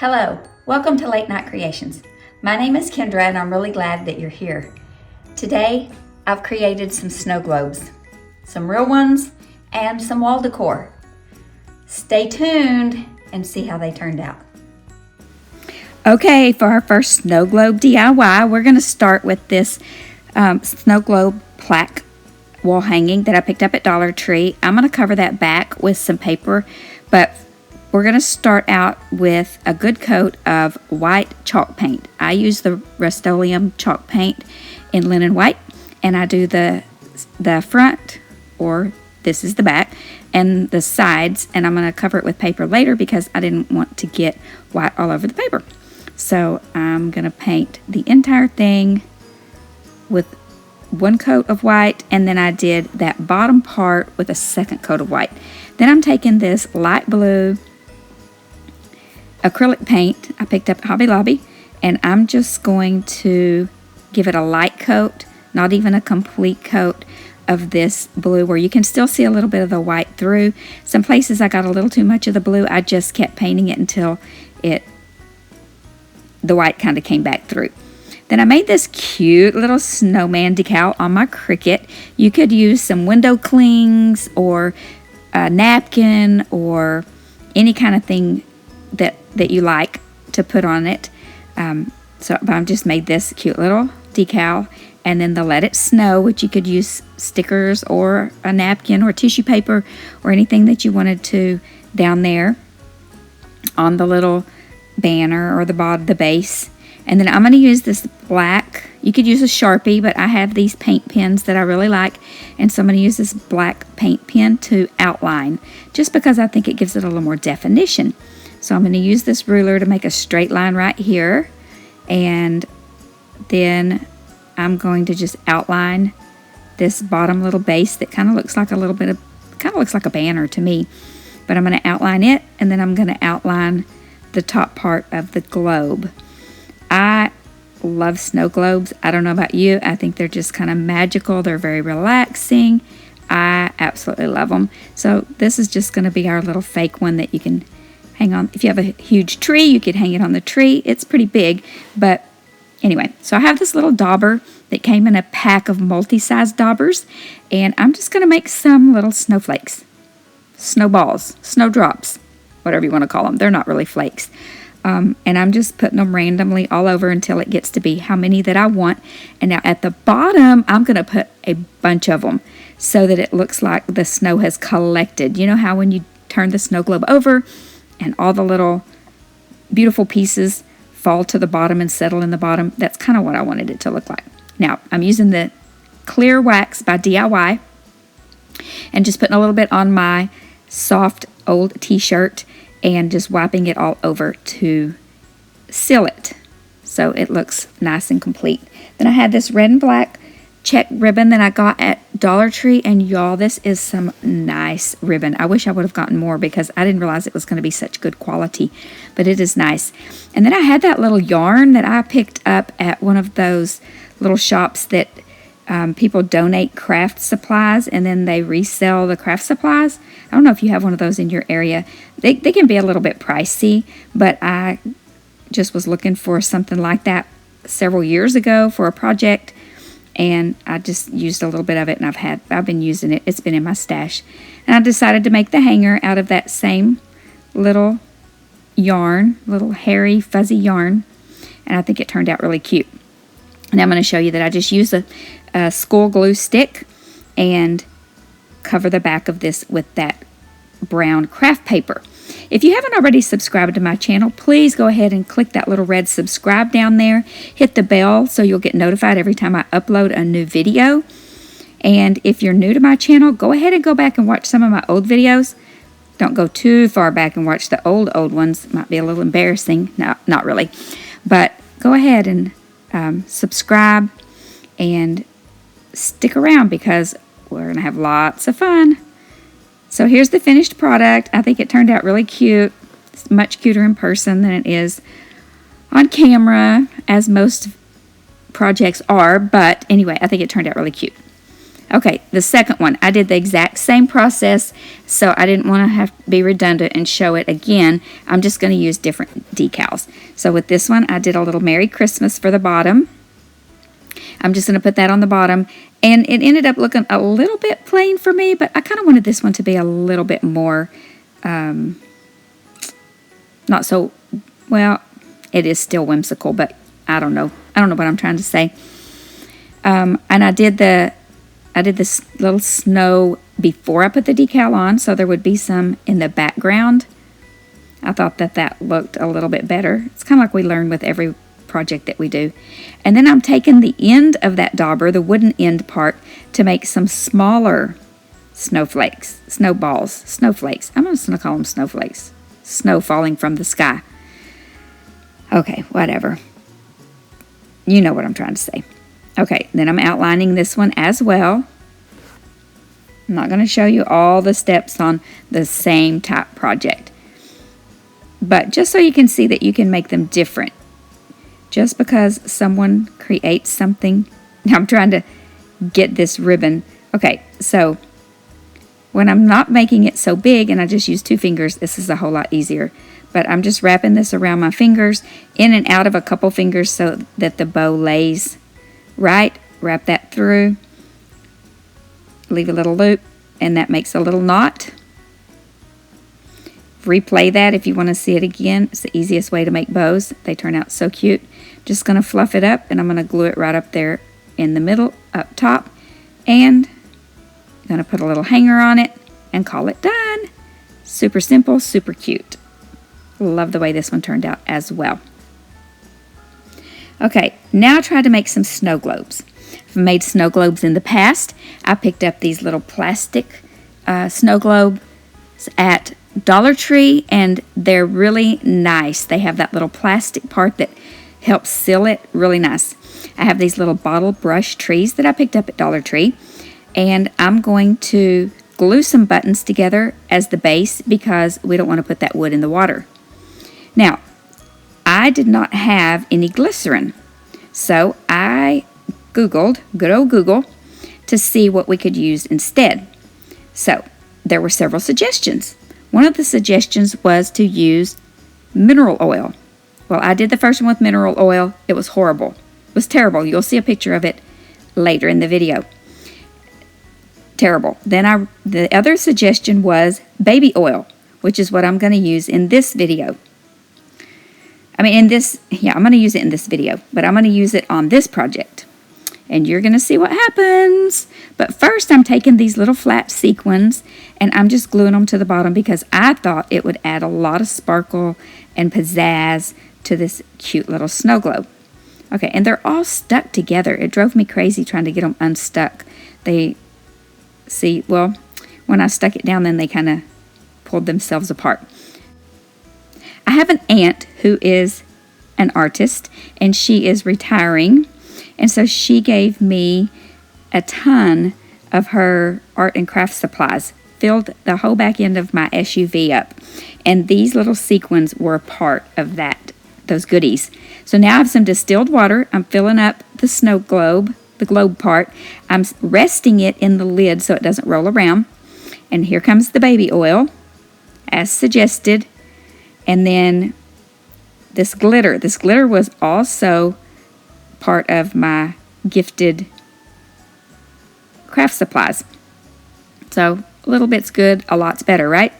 Hello, welcome to Late Night Creations. My name is Kendra and I'm really glad that you're here. Today, I've created some snow globes, some real ones and some wall decor. Stay tuned and see how they turned out. Okay, for our first snow globe DIY, we're going to start with this snow globe plaque wall hanging that I picked up at Dollar Tree. I'm going to cover that back with some paper, but we're going to start out with a good coat of white chalk paint. I use the Rust-Oleum chalk paint in linen white, and I do the front, or this is the back, and the sides, and I'm going to cover it with paper later because I didn't want to get white all over the paper. So I'm going to paint the entire thing with one coat of white, and then I did that bottom part with a second coat of white. Then I'm taking this light blue acrylic paint I picked up at Hobby Lobby, and I'm just going to give it a light coat, not even a complete coat of this blue, where you can still see a little bit of the white through. Some places I got a little too much of the blue. I just kept painting it until the white kind of came back through. Then I made this cute little snowman decal on my Cricut. You could use some window clings or a napkin or any kind of thing that you like to put on it. But I've just made this cute little decal, and then the Let It Snow, which you could use stickers or a napkin or tissue paper or anything that you wanted to down there on the little banner or the base. And then I'm going to use this black, you could use a Sharpie, but I have these paint pens that I really like, and so I'm going to use this black paint pen to outline, just because I think it gives it a little more definition. So I'm going to use this ruler to make a straight line right here, and then I'm going to just outline this bottom little base that kind of looks like looks like a banner to me. But I'm going to outline it, and then I'm going to outline the top part of the globe. I love snow globes. I don't know about you. I think they're just kind of magical. They're very relaxing. I absolutely love them. So this is just going to be our little fake one that you can hang on. If you have a huge tree, you could hang it on the tree. It's pretty big, but anyway. So I have this little dauber that came in a pack of multi-size daubers, and I'm just going to make some little snowflakes, snowballs, snowdrops, whatever you want to call them. They're not really flakes. And I'm just putting them randomly all over until it gets to be how many that I want. And now at the bottom, I'm going to put a bunch of them so that it looks like the snow has collected. You know how when you turn the snow globe over and all the little beautiful pieces fall to the bottom and settle in the bottom? That's kind of what I wanted it to look like. Now, I'm using the clear wax by DIY and just putting a little bit on my soft old t-shirt and just wiping it all over to seal it so it looks nice and complete. Then I had this red and black check ribbon that I got at Dollar Tree, and y'all, this is some nice ribbon. I wish I would have gotten more because I didn't realize it was going to be such good quality, but it is nice. And then I had that little yarn that I picked up at one of those little shops that people donate craft supplies and then they resell the craft supplies. I don't know if you have one of those in your area. They can be a little bit pricey, but I just was looking for something like that several years ago for a project, and I just used a little bit of it, and I've been using it. It's been in my stash. And I decided to make the hanger out of that same little yarn, little hairy fuzzy yarn, and I think it turned out really cute. And I'm going to show you that I just used a school glue stick and cover the back of this with that brown craft paper. If you haven't already subscribed to my channel, please go ahead and click that little red subscribe down there. Hit the bell so you'll get notified every time I upload a new video. And if you're new to my channel, go ahead and go back and watch some of my old videos. Don't go too far back and watch the old ones. It might be a little embarrassing. No, not really. But go ahead and subscribe and stick around because we're going to have lots of fun. So here's the finished product. I think it turned out really cute. It's much cuter in person than it is on camera, as most projects are. But anyway, I think it turned out really cute. Okay, the second one, I did the exact same process, so I didn't want to have to be redundant and show it again. I'm just going to use different decals. So with this one, I did a little Merry Christmas for the bottom. I'm just going to put that on the bottom, and it ended up looking a little bit plain for me, but I kind of wanted this one to be a little bit more, not so, well, it is still whimsical, but I don't know. I don't know what I'm trying to say. And I did this little snow before I put the decal on, so there would be some in the background. I thought that looked a little bit better. It's kind of like we learn with every project that we do. And then I'm taking the end of that dauber, the wooden end part, to make some smaller snowflakes, snowballs, snowflakes. I'm just going to call them snowflakes. Snow falling from the sky. Okay, whatever. You know what I'm trying to say. Okay, then I'm outlining this one as well. I'm not going to show you all the steps on the same type project, but just so you can see that you can make them different. Just because someone creates something, I'm trying to get this ribbon. Okay, so when I'm not making it so big and I just use 2 fingers, this is a whole lot easier. But I'm just wrapping this around my fingers, in and out of a couple fingers so that the bow lays right. Wrap that through, leave a little loop, and that makes a little knot. Replay that if you want to see it again. It's the easiest way to make bows. They turn out so cute. Just going to fluff it up, and I'm going to glue it right up there in the middle, up top, and I'm going to put a little hanger on it and call it done. Super simple, super cute. Love the way this one turned out as well. Okay, now try to make some snow globes. I've made snow globes in the past. I picked up these little plastic snow globes at Dollar Tree, and they're really nice. They have that little plastic part that helps seal it really nice. I have these little bottle brush trees that I picked up at Dollar Tree, and I'm going to glue some buttons together as the base because we don't want to put that wood in the water. Now, I did not have any glycerin, so I Googled, good old Google, to see what we could use instead. So, there were several suggestions. One of the suggestions was to use mineral oil. Well, I did the first one with mineral oil. It was horrible. It was terrible. You'll see a picture of it later in the video. Terrible. Then the other suggestion was baby oil, which is what I'm going to use in this video. I'm going to use it in this video, but I'm going to use it on this project. And you're going to see what happens. But first, I'm taking these little flat sequins, and I'm just gluing them to the bottom because I thought it would add a lot of sparkle and pizzazz to this cute little snow globe. Okay, and they're all stuck together. It drove me crazy trying to get them unstuck. When I stuck it down, then they kind of pulled themselves apart. I have an aunt who is an artist, and she is retiring, and so she gave me a ton of her art and craft supplies, filled the whole back end of my SUV up, and these little sequins were a part of those goodies. So now I have some distilled water. I'm filling up the snow globe, the globe part. I'm resting it in the lid so it doesn't roll around, and here comes the baby oil, as suggested. And then this glitter. This glitter was also part of my gifted craft supplies. So a little bit's good, a lot's better, right?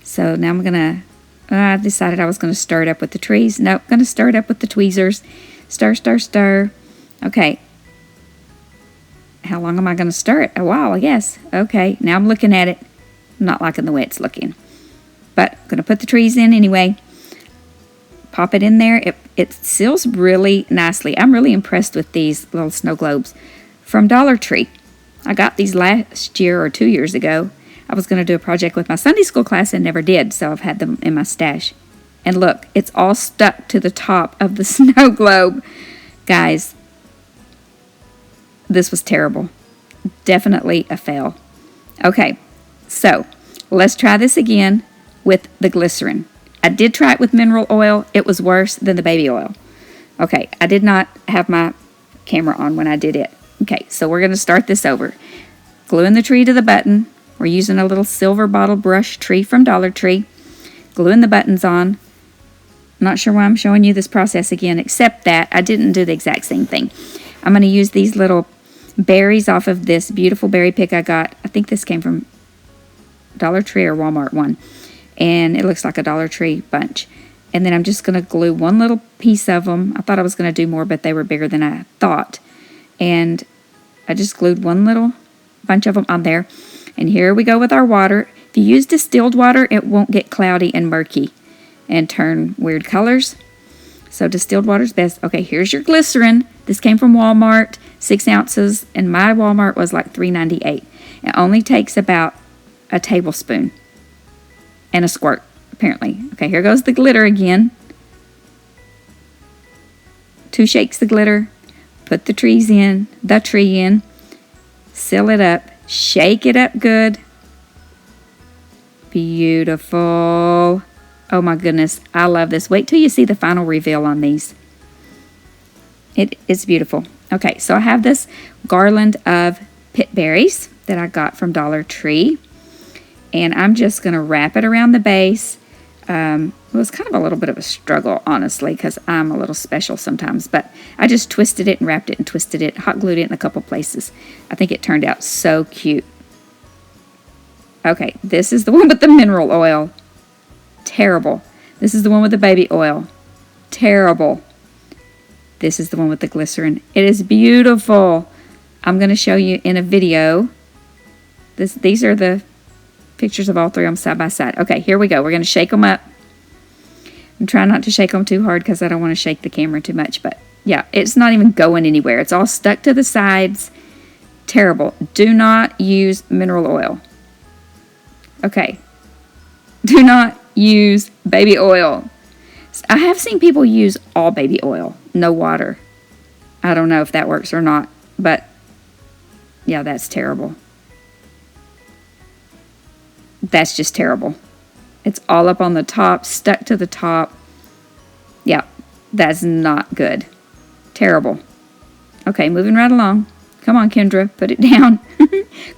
So now I decided I was going to stir it up with the trees. Nope, going to stir it up with the tweezers. Stir, stir, stir. Okay. How long am I going to stir it? A while, I guess. Okay, now I'm looking at it. I'm not liking the way it's looking. But I'm going to put the trees in anyway. Pop it in there. It seals really nicely. I'm really impressed with these little snow globes from Dollar Tree. I got these last year or 2 years ago. I was going to do a project with my Sunday school class and never did, so I've had them in my stash. And look, it's all stuck to the top of the snow globe. Guys, this was terrible. Definitely a fail. Okay, so let's try this again with the glycerin. I did try it with mineral oil. It was worse than the baby oil. Okay, I did not have my camera on when I did it. Okay, so we're going to start this over. gluing the tree to the button. We're using a little silver bottle brush tree from Dollar Tree. Gluing the buttons on. I'm not sure why I'm showing you this process again, except that I didn't do the exact same thing. I'm going to use these little berries off of this beautiful berry pick I got. I think this came from Dollar Tree or Walmart one. And it looks like a Dollar Tree bunch. And then I'm just going to glue one little piece of them. I thought I was going to do more, but they were bigger than I thought. And I just glued one little bunch of them on there. And here we go with our water. If you use distilled water, it won't get cloudy and murky and turn weird colors. So distilled water is best. Okay, here's your glycerin. This came from Walmart, 6 ounces, and my Walmart was like $3.98. It only takes about a tablespoon and a squirt, apparently. Okay, here goes the glitter again. 2 shakes the glitter. Put the tree in. Seal it up. Shake it up good. Beautiful. Oh my goodness, I love this. Wait till you see the final reveal on these. It's beautiful. Okay, so I have this garland of pit berries that I got from Dollar Tree. And I'm just going to wrap it around the base. It was kind of a little bit of a struggle, honestly, because I'm a little special sometimes. But I just twisted it and wrapped it and twisted it, hot glued it in a couple places. I think it turned out so cute. Okay, this is the one with the mineral oil. Terrible. This is the one with the baby oil. Terrible. This is the one with the glycerin. It is beautiful. I'm going to show you in a video. These are the pictures of all 3 of them side by side. Okay, here we go. We're going to shake them up. I'm trying not to shake them too hard because I don't want to shake the camera too much. But yeah, it's not even going anywhere. It's all stuck to the sides. Terrible. Do not use mineral oil. Okay. Do not use baby oil. I have seen people use all baby oil, no water. I don't know if that works or not, but yeah, that's terrible. That's just terrible. It's all up on the top, stuck to the top. Yeah, that's not good. Terrible. Okay, moving right along. Come on, Kendra, put it down.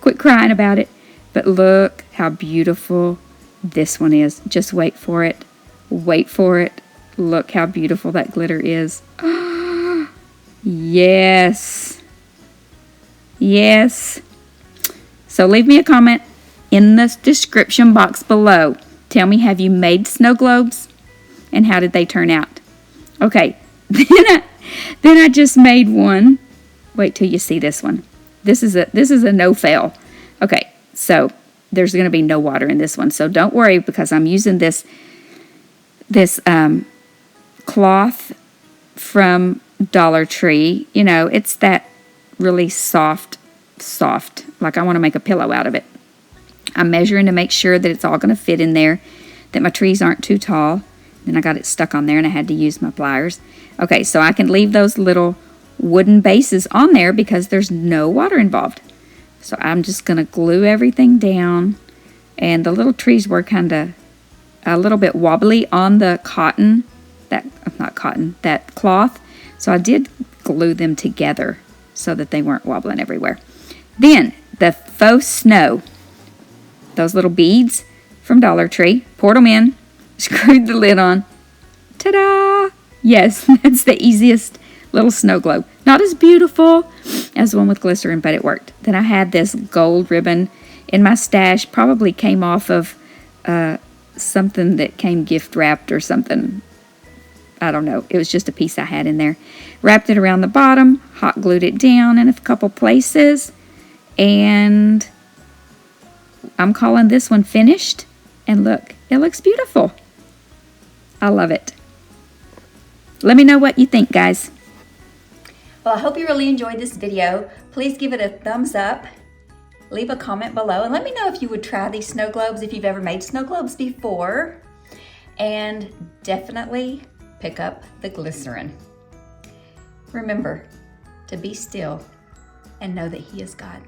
Quit crying about it. But look how beautiful this one is. Just wait for it. Wait for it. Look how beautiful that glitter is. Yes. Yes. So leave me a comment in the description box below. Tell me, have you made snow globes? And how did they turn out? Okay. Then I just made one. Wait till you see this one. This is a no-fail. Okay. So there's going to be no water in this one. So don't worry, because I'm using this cloth from Dollar Tree. You know, it's that really soft, like I want to make a pillow out of it. I'm measuring to make sure that it's all going to fit in there, that my trees aren't too tall. Then I got it stuck on there and I had to use my pliers. Okay, so I can leave those little wooden bases on there because there's no water involved. So I'm just going to glue everything down. And the little trees were kind of a little bit wobbly on the cotton, that cloth. So I did glue them together so that they weren't wobbling everywhere. Then the faux snow, those little beads from Dollar Tree, poured them in, screwed the lid on. Ta-da! Yes, that's the easiest little snow globe. Not as beautiful as the one with glycerin, but it worked. Then I had this gold ribbon in my stash. Probably came off of something that came gift wrapped or something. I don't know. It was just a piece I had in there. Wrapped it around the bottom, hot glued it down in a couple places, and I'm calling this one finished. And look, it looks beautiful. I love it. Let me know what you think, guys. Well, I hope you really enjoyed this video. Please give it a thumbs up. Leave a comment below and let me know if you would try these snow globes, if you've ever made snow globes before. And definitely pick up the glycerin. Remember to be still and know that He is God.